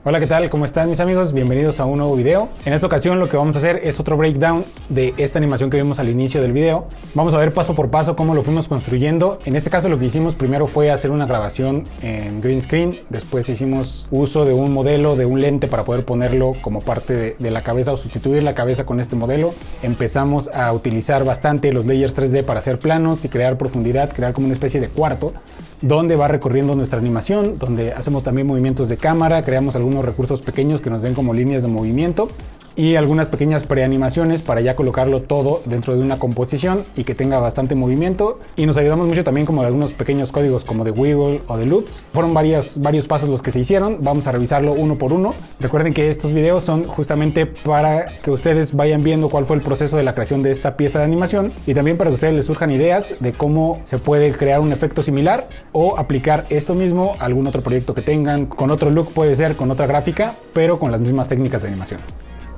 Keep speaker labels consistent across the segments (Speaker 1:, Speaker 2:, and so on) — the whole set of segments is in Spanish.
Speaker 1: Hola, ¿qué tal? ¿Cómo están mis amigos? Bienvenidos a un nuevo video. En esta ocasión lo que vamos a hacer es otro breakdown de esta animación que vimos al inicio del video. Vamos a ver paso por paso cómo lo fuimos construyendo. En este caso lo que hicimos primero fue hacer una grabación en green screen. Después hicimos uso de un modelo, de un lente para poder ponerlo como parte de la cabeza o sustituir la cabeza con este modelo. Empezamos a utilizar bastante los layers 3D para hacer planos y crear profundidad, crear como una especie de cuarto donde va recorriendo nuestra animación, donde hacemos también movimientos de cámara, creamos algunos recursos pequeños que nos den como líneas de movimiento y algunas pequeñas preanimaciones para ya colocarlo todo dentro de una composición y que tenga bastante movimiento. Y nos ayudamos mucho también como de algunos pequeños códigos como de wiggle o de loops. Fueron varios pasos los que se hicieron. Vamos a revisarlo uno por uno. Recuerden que estos videos son justamente para que ustedes vayan viendo cuál fue el proceso de la creación de esta pieza de animación y también para que a ustedes les surjan ideas de cómo se puede crear un efecto similar o aplicar esto mismo a algún otro proyecto que tengan, con otro look puede ser, con otra gráfica, pero con las mismas técnicas de animación.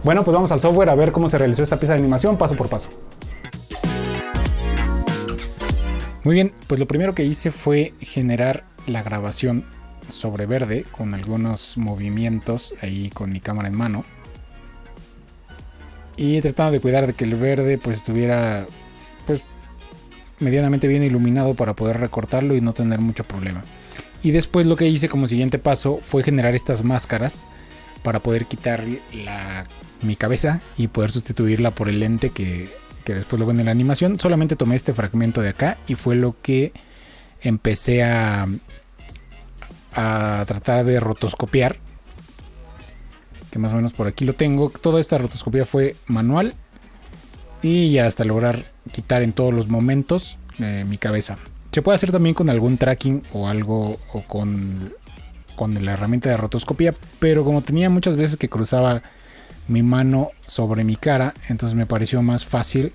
Speaker 1: Bueno, pues vamos al software a ver cómo se realizó esta pieza de animación paso por paso. Muy bien, pues lo primero que hice fue generar la grabación sobre verde con algunos movimientos ahí con mi cámara en mano. Y tratando de cuidar de que el verde pues estuviera pues medianamente bien iluminado para poder recortarlo y no tener mucho problema. Y después lo que hice como siguiente paso fue generar estas máscaras para poder quitar mi cabeza y poder sustituirla por el lente que después lo ven en la animación. Solamente tomé este fragmento de acá y fue lo que empecé a tratar de rotoscopiar, que más o menos por aquí lo tengo. Toda esta rotoscopia fue manual y ya hasta lograr quitar en todos los momentos mi cabeza. Se puede hacer también con algún tracking o algo o con la herramienta de rotoscopia, pero como tenía muchas veces que cruzaba mi mano sobre mi cara, entonces me pareció más fácil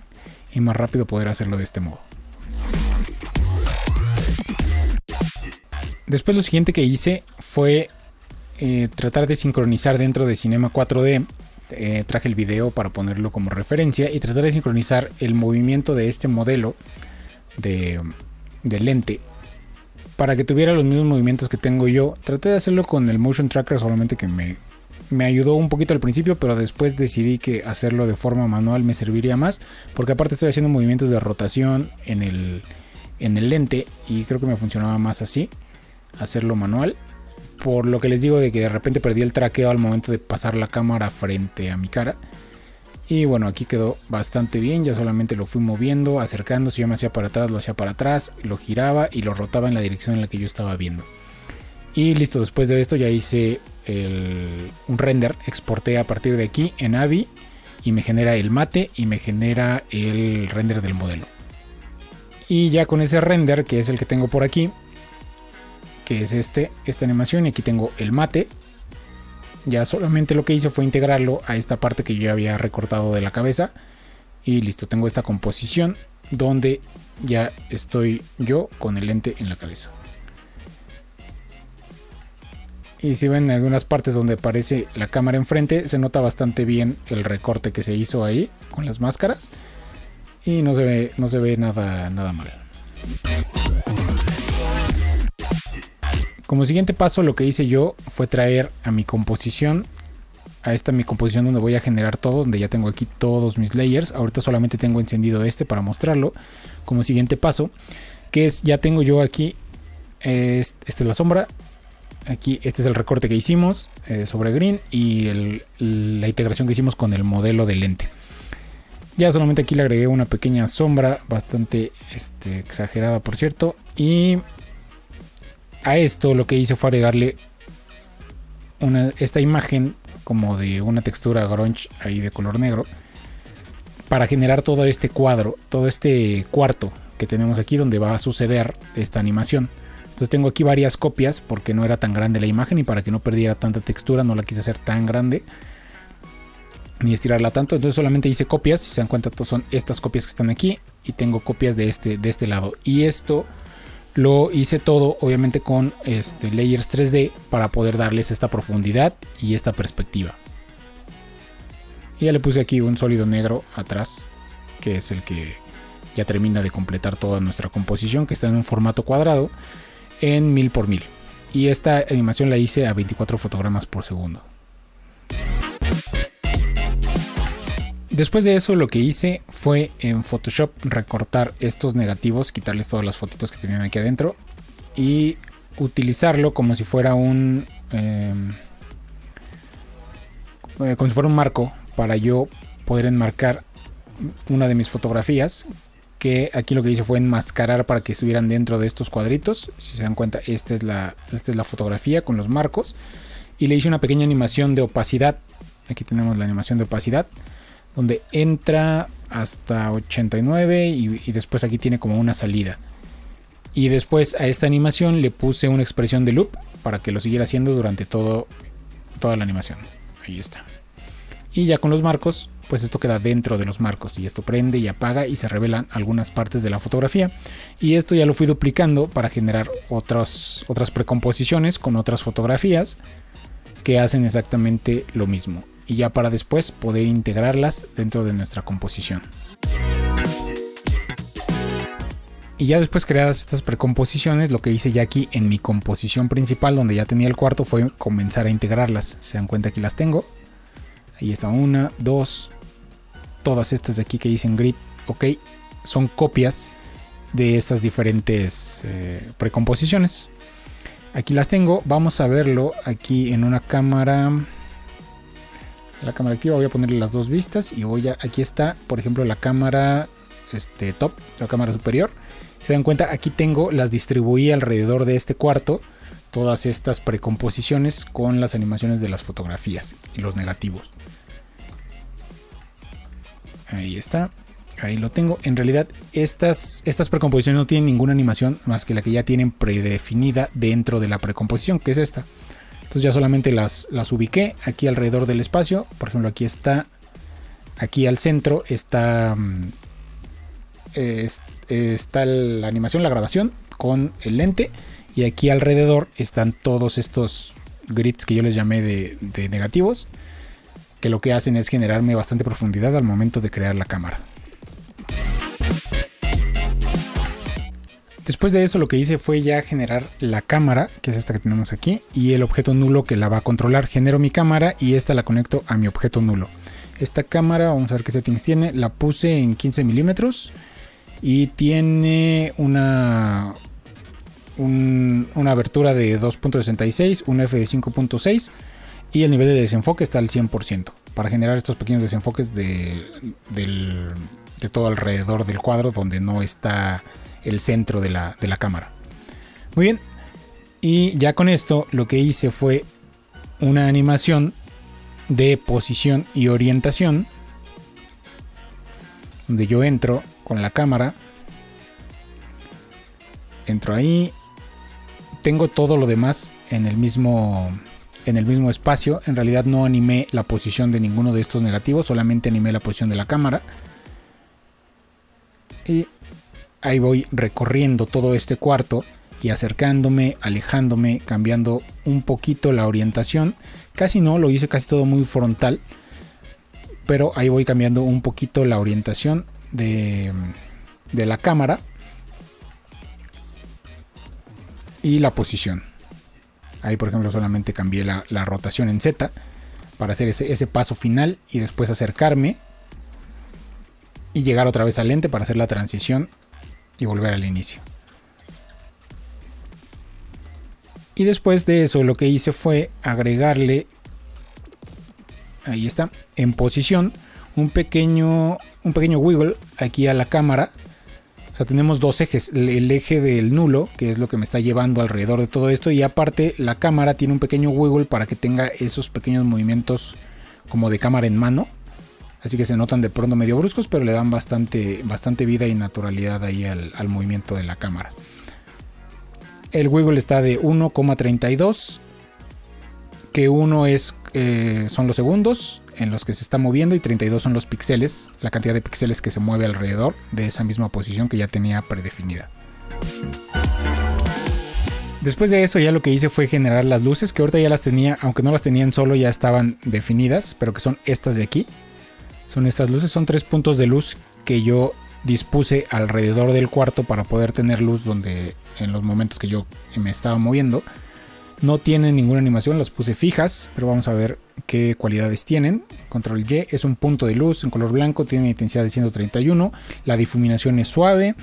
Speaker 1: y más rápido poder hacerlo de este modo. Después lo siguiente que hice fue tratar de sincronizar dentro de Cinema 4D. Traje el video para ponerlo como referencia y tratar de sincronizar el movimiento de este modelo de lente para que tuviera los mismos movimientos que tengo yo. Traté de hacerlo con el Motion Tracker, solamente que me ayudó un poquito al principio, pero después decidí que hacerlo de forma manual me serviría más, porque aparte estoy haciendo movimientos de rotación en el lente y creo que me funcionaba más así, hacerlo manual. Por lo que les digo de que de repente perdí el traqueo al momento de pasar la cámara frente a mi cara. Y bueno, aquí quedó bastante bien, ya solamente lo fui moviendo, acercando, si yo me hacía para atrás, lo hacía para atrás, lo giraba y lo rotaba en la dirección en la que yo estaba viendo. Y listo, después de esto ya hice un render, exporté a partir de aquí en AVI y me genera el mate y me genera el render del modelo. Y ya con ese render, que es el que tengo por aquí, que es esta animación, y aquí tengo el mate. Ya solamente lo que hice fue integrarlo a esta parte que yo ya había recortado de la cabeza. Y listo, tengo esta composición donde ya estoy yo con el lente en la cabeza. Y si ven en algunas partes donde aparece la cámara enfrente, se nota bastante bien el recorte que se hizo ahí con las máscaras. Y no se ve nada mal. Como siguiente paso, lo que hice yo fue traer a mi composición, mi composición donde voy a generar todo, donde ya tengo aquí todos mis layers. Ahorita solamente tengo encendido para mostrarlo. Como siguiente paso, que es, ya tengo yo aquí, esta es la sombra, aquí este es el recorte que hicimos sobre green y la integración que hicimos con el modelo de lente. Ya solamente aquí le agregué una pequeña sombra, bastante exagerada por cierto, y a esto lo que hice fue agregarle esta imagen como de una textura grunge ahí de color negro para generar todo este cuadro, todo este cuarto que tenemos aquí donde va a suceder esta animación. Entonces tengo aquí varias copias porque no era tan grande la imagen y para que no perdiera tanta textura no la quise hacer tan grande ni estirarla tanto. Entonces solamente hice copias, si se dan cuenta son estas copias que están aquí y tengo copias de este lado. Y esto lo hice todo obviamente con layers 3D para poder darles esta profundidad y esta perspectiva. Y ya le puse aquí un sólido negro atrás, que es el que ya termina de completar toda nuestra composición, que está en un formato cuadrado en 1000 por 1000. y esta animación la hice a 24 fotogramas por segundo. Después de eso lo que hice fue en Photoshop recortar estos negativos, quitarles todas las fotitos que tenían aquí adentro y utilizarlo como si fuera un marco para yo poder enmarcar una de mis fotografías, que aquí lo que hice fue enmascarar para que estuvieran dentro de estos cuadritos. Si se dan cuenta, esta es la fotografía con los marcos, y le hice una pequeña animación de opacidad. Aquí tenemos la animación de opacidad donde entra hasta 89 y después aquí tiene como una salida. Y después a esta animación le puse una expresión de loop para que lo siguiera haciendo durante toda la animación. Ahí está. Y ya con los marcos, pues esto queda dentro de los marcos y esto prende y apaga y se revelan algunas partes de la fotografía. Y esto ya lo fui duplicando para generar otras precomposiciones con otras fotografías que hacen exactamente lo mismo. Y ya para después poder integrarlas dentro de nuestra composición. Y ya después creadas estas precomposiciones, lo que hice ya aquí en mi composición principal, donde ya tenía el cuarto, fue comenzar a integrarlas. Se dan cuenta, aquí las tengo. Ahí está una, dos. Todas estas de aquí que dicen grid, ok, son copias de estas diferentes precomposiciones. Aquí las tengo. Vamos a verlo aquí en una cámara. La cámara activa, voy a ponerle las dos vistas y aquí está, por ejemplo, la cámara top, la cámara superior. Se dan cuenta, aquí las distribuí alrededor de este cuarto, todas estas precomposiciones con las animaciones de las fotografías y los negativos. Ahí está, ahí lo tengo. En realidad estas precomposiciones no tienen ninguna animación más que la que ya tienen predefinida dentro de la precomposición, que es esta. Entonces ya solamente las ubiqué aquí alrededor del espacio. Por ejemplo, aquí está, aquí al centro está la animación, la grabación con el lente, y aquí alrededor están todos estos grids que yo les llamé de negativos, que lo que hacen es generarme bastante profundidad al momento de crear la cámara. Después de eso lo que hice fue ya generar la cámara, que es esta que tenemos aquí, y el objeto nulo que la va a controlar. Genero mi cámara y esta la conecto a mi objeto nulo. Esta cámara, vamos a ver qué settings tiene, la puse en 15 milímetros y tiene una abertura de 2.66, un f de 5.6 y el nivel de desenfoque está al 100% para generar estos pequeños desenfoques de todo alrededor del cuadro donde no está el centro de la cámara. Muy bien, y ya con esto lo que hice fue una animación de posición y orientación donde yo entro con la cámara, entro ahí, tengo todo lo demás en el mismo espacio. En realidad no animé la posición de ninguno de estos negativos, solamente animé la posición de la cámara. Y ahí voy recorriendo todo este cuarto y acercándome, alejándome, cambiando un poquito la orientación. Casi no, lo hice casi todo muy frontal, pero ahí voy cambiando un poquito la orientación de la cámara y la posición. Ahí, por ejemplo, solamente cambié la rotación en Z para hacer ese paso final y después acercarme y llegar otra vez al lente para hacer la transición y volver al inicio. Y después de eso lo que hice fue agregarle, ahí está, en posición, un pequeño wiggle aquí a la cámara. O sea, tenemos dos ejes, el eje del nulo, que es lo que me está llevando alrededor de todo esto, y aparte la cámara tiene un pequeño wiggle para que tenga esos pequeños movimientos como de cámara en mano. Así que se notan de pronto medio bruscos, pero le dan bastante vida y naturalidad ahí al movimiento de la cámara. El wiggle está de 1,32, que 1 son los segundos en los que se está moviendo y 32 son los píxeles, la cantidad de píxeles que se mueve alrededor de esa misma posición que ya tenía predefinida. Después de eso ya lo que hice fue generar las luces, que ahorita ya las tenía, aunque no las tenían solo, ya estaban definidas, pero que son estas de aquí. Son estas luces, son 3 puntos de luz que yo dispuse alrededor del cuarto para poder tener luz donde en los momentos que yo me estaba moviendo. No tienen ninguna animación, las puse fijas, pero vamos a ver qué cualidades tienen. Control Y es un punto de luz en color blanco, tiene intensidad de 131, la difuminación es suave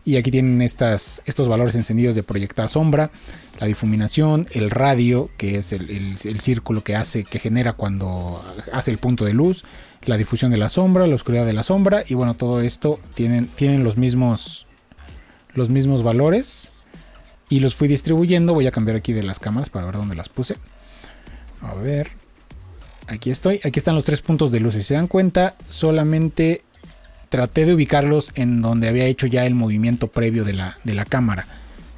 Speaker 1: y aquí tienen estos valores encendidos de proyectar sombra, la difuminación, el radio, que es el círculo que genera cuando hace el punto de luz, la difusión de la sombra, la oscuridad de la sombra y bueno, todo esto tienen los mismos valores. Y los fui distribuyendo. Voy a cambiar aquí de las cámaras para ver dónde las puse. A ver. Aquí estoy. Aquí están los 3 puntos de luz. Si se dan cuenta, solamente traté de ubicarlos en donde había hecho ya el movimiento previo de la cámara.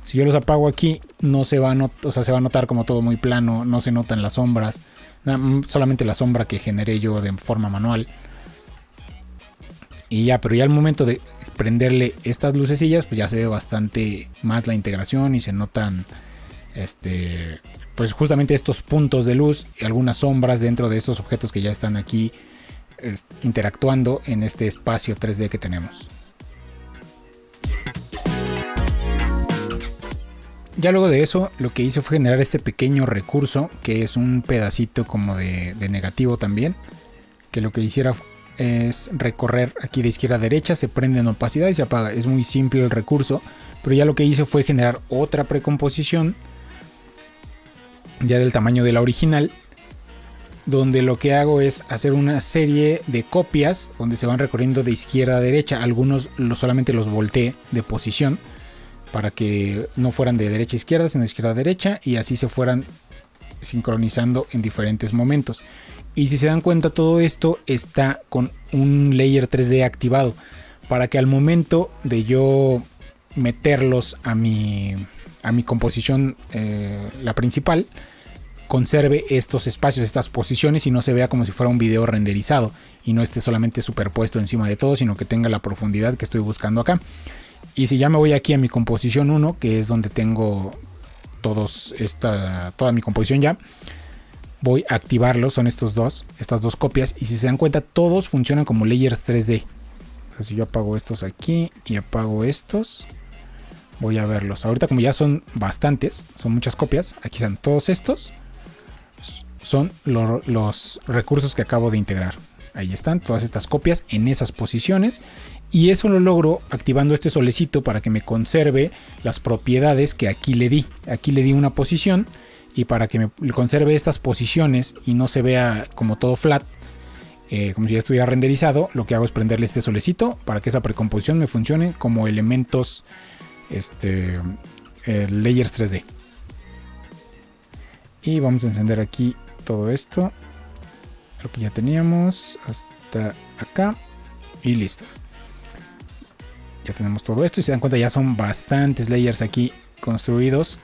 Speaker 1: Si yo los apago aquí, no se va a se va a notar como todo muy plano. No se notan las sombras. Solamente la sombra que generé yo de forma manual. Y ya, pero ya al momento de prenderle estas lucecillas, pues ya se ve bastante más la integración y se notan pues justamente estos puntos de luz y algunas sombras dentro de estos objetos que ya están aquí interactuando en este espacio 3D que tenemos. Ya luego de eso, lo que hice fue generar este pequeño recurso que es un pedacito como de negativo también, que lo que hiciera es recorrer aquí de izquierda a derecha, se prende en opacidad y se apaga. Es muy simple el recurso, pero ya lo que hice fue generar otra precomposición ya del tamaño de la original, donde lo que hago es hacer una serie de copias donde se van recorriendo de izquierda a derecha. Algunos solamente los volteé de posición para que no fueran de derecha a izquierda, sino de izquierda a derecha, y así se fueran sincronizando en diferentes momentos. Y si se dan cuenta, todo esto está con un layer 3D activado para que al momento de yo meterlos a mi composición, la principal, conserve estos espacios, estas posiciones y no se vea como si fuera un video renderizado y no esté solamente superpuesto encima de todo, sino que tenga la profundidad que estoy buscando acá. Y si ya me voy aquí a mi composición 1, que es donde tengo toda mi composición ya, voy a activarlos, son estas dos copias, y si se dan cuenta todos funcionan como layers 3D. O sea, si yo apago estos aquí y apago estos, voy a verlos. Ahorita como ya son bastantes, son muchas copias, aquí están todos estos, son los recursos que acabo de integrar. Ahí están todas estas copias en esas posiciones, y eso lo logro activando este solecito para que me conserve las propiedades que aquí le di. Aquí le di una posición, y para que me conserve estas posiciones y no se vea como todo flat, como si ya estuviera renderizado, lo que hago es prenderle este solecito para que esa precomposición me funcione como elementos layers 3D. Y vamos a encender aquí todo esto, lo que ya teníamos hasta acá, y listo. Ya tenemos todo esto y se dan cuenta, ya son bastantes layers aquí construidos.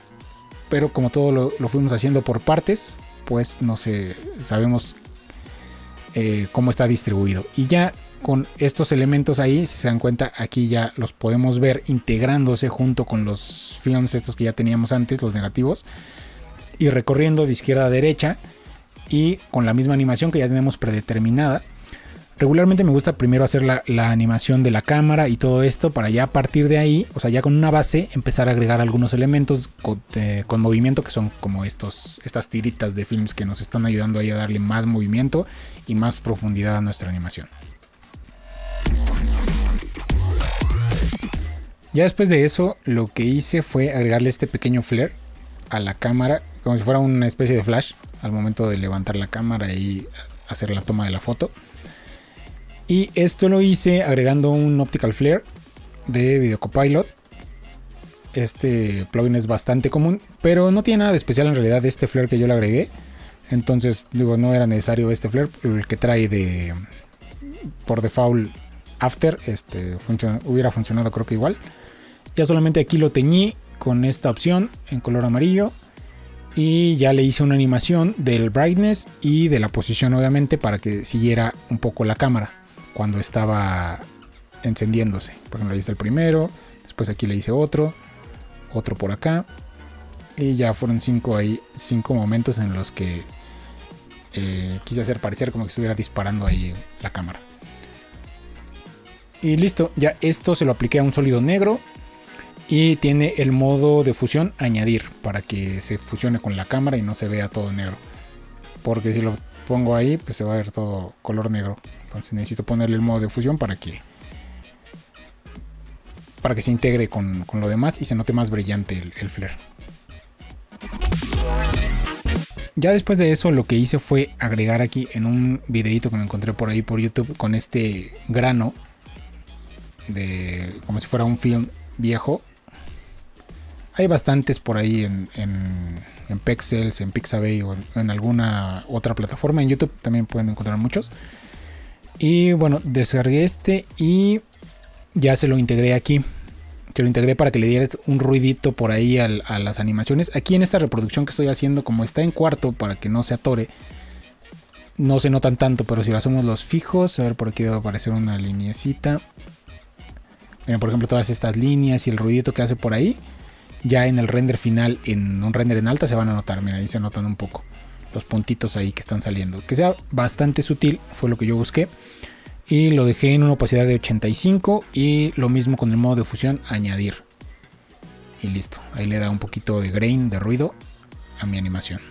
Speaker 1: Pero como todo lo fuimos haciendo por partes, pues no sé, sabemos cómo está distribuido. Y ya con estos elementos ahí, si se dan cuenta, aquí ya los podemos ver integrándose junto con los films estos que ya teníamos antes, los negativos, y recorriendo de izquierda a derecha y con la misma animación que ya tenemos predeterminada. Regularmente me gusta primero hacer la animación de la cámara y todo esto para ya a partir de ahí, o sea, ya con una base, empezar a agregar algunos elementos con movimiento, que son como estas tiritas de films que nos están ayudando ahí a darle más movimiento y más profundidad a nuestra animación. Ya después de eso, lo que hice fue agregarle este pequeño flare a la cámara, como si fuera una especie de flash, al momento de levantar la cámara y hacer la toma de la foto. Y esto lo hice agregando un Optical Flare de Video Copilot. Este plugin es bastante común, pero no tiene nada de especial en realidad este flare que yo le agregué. Entonces, digo, no era necesario este flare. El que trae por default After hubiera funcionado, creo que igual. Ya solamente aquí lo teñí con esta opción en color amarillo. Y ya le hice una animación del brightness y de la posición, obviamente, para que siguiera un poco la cámara cuando estaba encendiéndose. Por ejemplo, ahí está el primero. Después aquí le hice otro por acá. Y ya fueron 5 momentos en los que quise hacer parecer como que estuviera disparando ahí la cámara. Y listo, ya esto se lo apliqué a un sólido negro. Y tiene el modo de fusión añadir para que se fusione con la cámara y no se vea todo negro. Porque si lo pongo ahí, pues se va a ver todo color negro. Entonces necesito ponerle el modo de fusión para que se integre con lo demás y se note más brillante el flare. Ya después de eso lo que hice fue agregar aquí en un videito que me encontré por ahí por YouTube con este grano de como si fuera un film viejo. Hay bastantes por ahí en Pexels, en Pixabay o en alguna otra plataforma. En YouTube también pueden encontrar muchos. Y bueno, descargué este y ya se lo integré aquí. Se lo integré para que le dieras un ruidito por ahí a las animaciones. Aquí en esta reproducción que estoy haciendo, como está en cuarto para que no se atore, no se notan tanto, pero si lo hacemos los fijos, a ver, por aquí debe aparecer una lineecita. Miren, por ejemplo, todas estas líneas y el ruidito que hace por ahí. Ya en el render final, en un render en alta, se van a notar. Mira, ahí se notan un poco los puntitos ahí que están saliendo. Que sea bastante sutil, fue lo que yo busqué. Y lo dejé en una opacidad de 85. Y lo mismo con el modo de fusión, añadir. Y listo. Ahí le da un poquito de grain, de ruido a mi animación.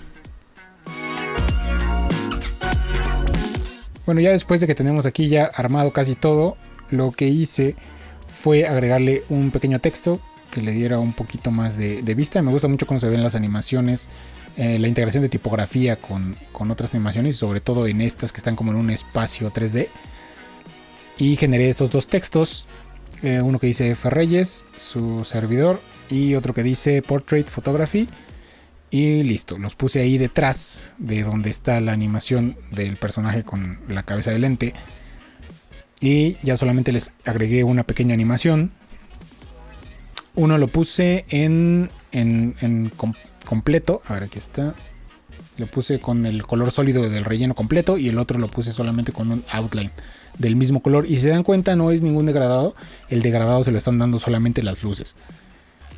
Speaker 1: Bueno, ya después de que tenemos aquí ya armado casi todo, lo que hice fue agregarle un pequeño texto que le diera un poquito más de vista. Me gusta mucho cómo se ven las animaciones, la integración de tipografía con otras animaciones, y sobre todo en estas que están como en un espacio 3D. Y generé estos dos textos, uno que dice F. Reyes, su servidor, y otro que dice Portrait Photography. Y listo, los puse ahí detrás de donde está la animación del personaje con la cabeza de lente. Y ya solamente les agregué una pequeña animación. Uno lo puse en completo. A ver, aquí está. Lo puse con el color sólido del relleno completo. Y el otro lo puse solamente con un outline del mismo color. Y si se dan cuenta, no es ningún degradado. El degradado se lo están dando solamente las luces.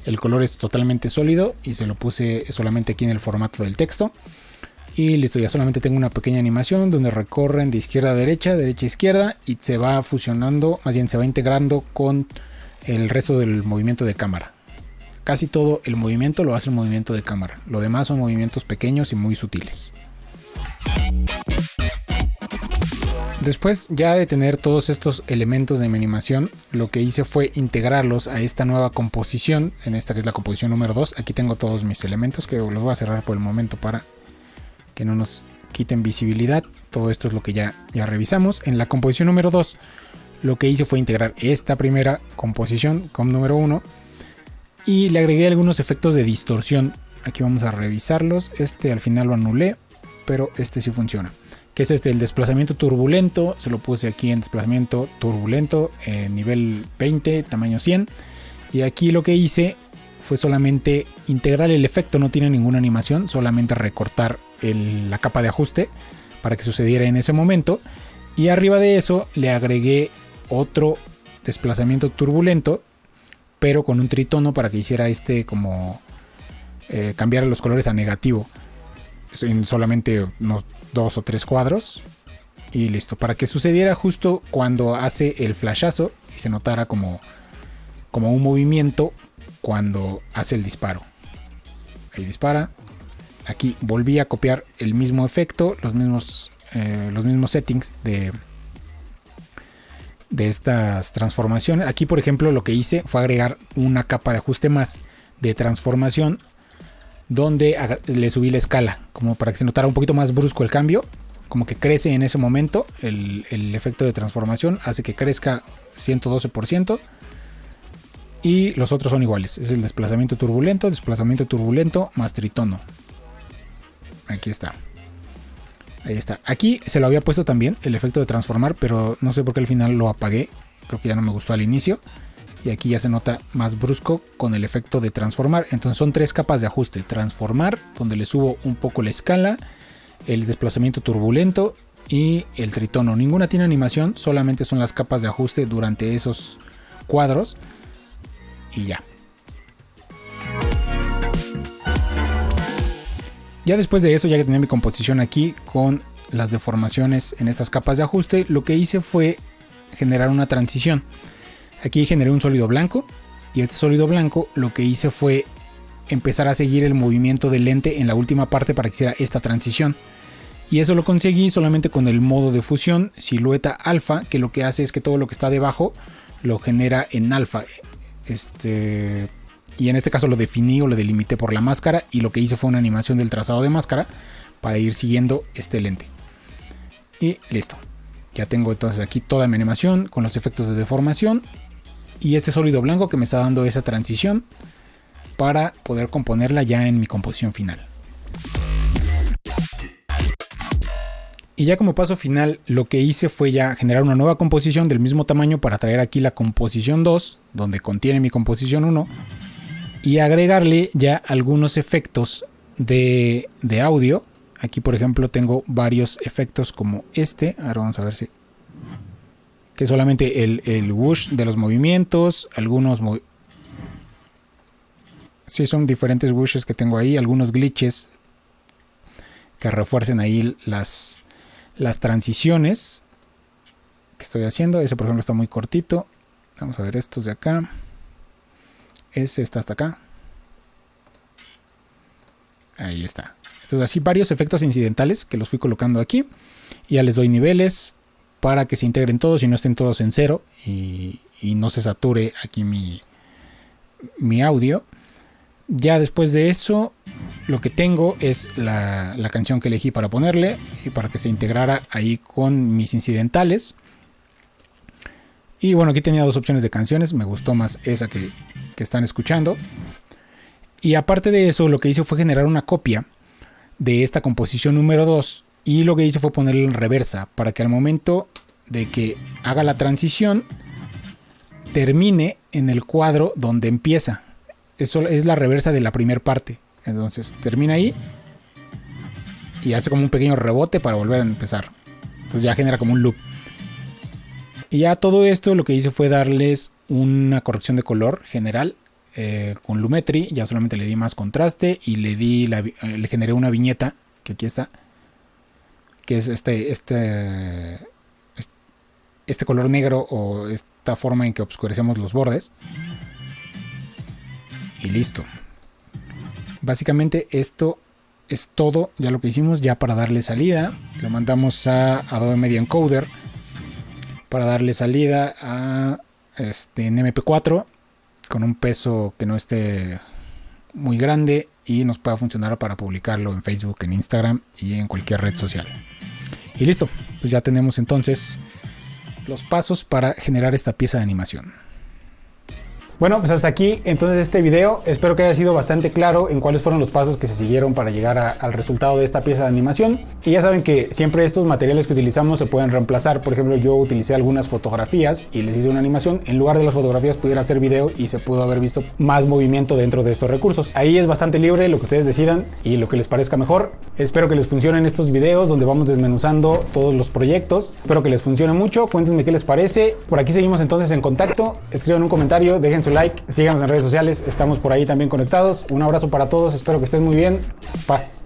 Speaker 1: El color es totalmente sólido. Y se lo puse solamente aquí en el formato del texto. Y listo, ya solamente tengo una pequeña animación donde recorren de izquierda a derecha, derecha a izquierda. Y se va fusionando, más bien se va integrando con el resto del movimiento de cámara. Casi todo el movimiento lo hace el movimiento de cámara. Lo demás son movimientos pequeños y muy sutiles. Después ya de tener todos estos elementos de mi animación, lo que hice fue integrarlos a esta nueva composición, en esta que es la composición número 2. Aquí tengo todos mis elementos que los voy a cerrar por el momento para que no nos quiten visibilidad. Todo esto es lo que ya revisamos. En la composición número 2 lo que hice fue integrar esta primera composición con número 1 y le agregué algunos efectos de distorsión. Aquí vamos a revisarlos. Este al final lo anulé, pero este sí funciona. Que es el desplazamiento turbulento. Se lo puse aquí en desplazamiento turbulento, nivel 20, tamaño 100. Y aquí lo que hice fue solamente integrar el efecto. No tiene ninguna animación, solamente recortar la capa de ajuste para que sucediera en ese momento. Y arriba de eso le agregué otro desplazamiento turbulento, pero con un tritono para que hiciera como cambiar los colores a negativo en solamente unos 2 o 3 cuadros. Y listo, para que sucediera justo cuando hace el flashazo y se notara como un movimiento cuando hace el disparo. Ahí dispara. Aquí volví a copiar el mismo efecto, los mismos settings de estas transformaciones. Aquí, por ejemplo, lo que hice fue agregar una capa de ajuste más de transformación, donde le subí la escala, como para que se notara un poquito más brusco el cambio, como que crece en ese momento. El efecto de transformación hace que crezca 112%. Y los otros son iguales. Es el desplazamiento turbulento más tritono. Aquí está. Ahí está. Aquí se lo había puesto también el efecto de transformar, pero no sé por qué al final lo apagué. Creo que ya no me gustó al inicio. Y aquí ya se nota más brusco con el efecto de transformar. Entonces son 3 capas de ajuste. Transformar, donde le subo un poco la escala, el desplazamiento turbulento y el tritono. Ninguna tiene animación, solamente son las capas de ajuste durante esos cuadros. Y ya. Ya después de eso, ya que tenía mi composición aquí con las deformaciones en estas capas de ajuste, lo que hice fue generar una transición. Aquí generé un sólido blanco y este sólido blanco, lo que hice fue empezar a seguir el movimiento del lente en la última parte para que hiciera esta transición. Y eso lo conseguí solamente con el modo de fusión silueta alfa, que lo que hace es que todo lo que está debajo lo genera en alfa. Y en este caso lo definí o lo delimité por la máscara, y lo que hice fue una animación del trazado de máscara para ir siguiendo este lente. Y listo. Ya tengo entonces aquí toda mi animación con los efectos de deformación y este sólido blanco que me está dando esa transición para poder componerla ya en mi composición final. Y ya como paso final, lo que hice fue ya generar una nueva composición del mismo tamaño para traer aquí la composición 2, donde contiene mi composición 1, y agregarle ya algunos efectos de audio. Aquí por ejemplo tengo varios efectos como este. Ahora vamos a ver si... que solamente el whoosh de los movimientos, algunos... sí, son diferentes whooshes que tengo ahí, algunos glitches que refuercen ahí las transiciones que estoy haciendo. Ese por ejemplo está muy cortito. Vamos a ver estos de acá. Ese está hasta acá. Ahí está. Entonces así varios efectos incidentales que los fui colocando aquí. Y ya les doy niveles para que se integren todos y no estén todos en cero. Y no se sature aquí mi audio. Ya después de eso, lo que tengo es la canción que elegí para ponerle y para que se integrara ahí con mis incidentales. Y bueno, aquí tenía dos opciones de canciones. Me gustó más esa que están escuchando. Y aparte de eso, lo que hice fue generar una copia de esta composición número 2. Y lo que hice fue ponerle en reversa para que al momento de que haga la transición, termine en el cuadro donde empieza. Eso es la reversa de la primera parte. Entonces termina ahí y hace como un pequeño rebote para volver a empezar. Entonces ya genera como un loop. Y ya todo esto lo que hice fue darles una corrección de color general con Lumetri. Ya solamente le di más contraste y le generé una viñeta que aquí está, que es este color negro o esta forma en que oscurecemos los bordes. Y listo. Básicamente esto es todo ya lo que hicimos ya para darle salida. Lo mandamos a Adobe Media Encoder para darle salida en MP4 con un peso que no esté muy grande y nos pueda funcionar para publicarlo en Facebook, en Instagram y en cualquier red social. Y listo, pues ya tenemos entonces los pasos para generar esta pieza de animación. Bueno, pues hasta aquí entonces este video. Espero que haya sido bastante claro en cuáles fueron los pasos que se siguieron para llegar al resultado de esta pieza de animación. Y ya saben que siempre estos materiales que utilizamos se pueden reemplazar. Por ejemplo, yo utilicé algunas fotografías y les hice una animación. En lugar de las fotografías pudiera hacer video y se pudo haber visto más movimiento dentro de estos recursos. Ahí es bastante libre lo que ustedes decidan y lo que les parezca mejor. Espero que les funcionen estos videos donde vamos desmenuzando todos los proyectos. Espero que les funcione mucho. Cuéntenme qué les parece. Por aquí seguimos entonces en contacto. Escriban un comentario, dejen su like, síganos en redes sociales, estamos por ahí también conectados. Un abrazo para todos, espero que estén muy bien. Paz.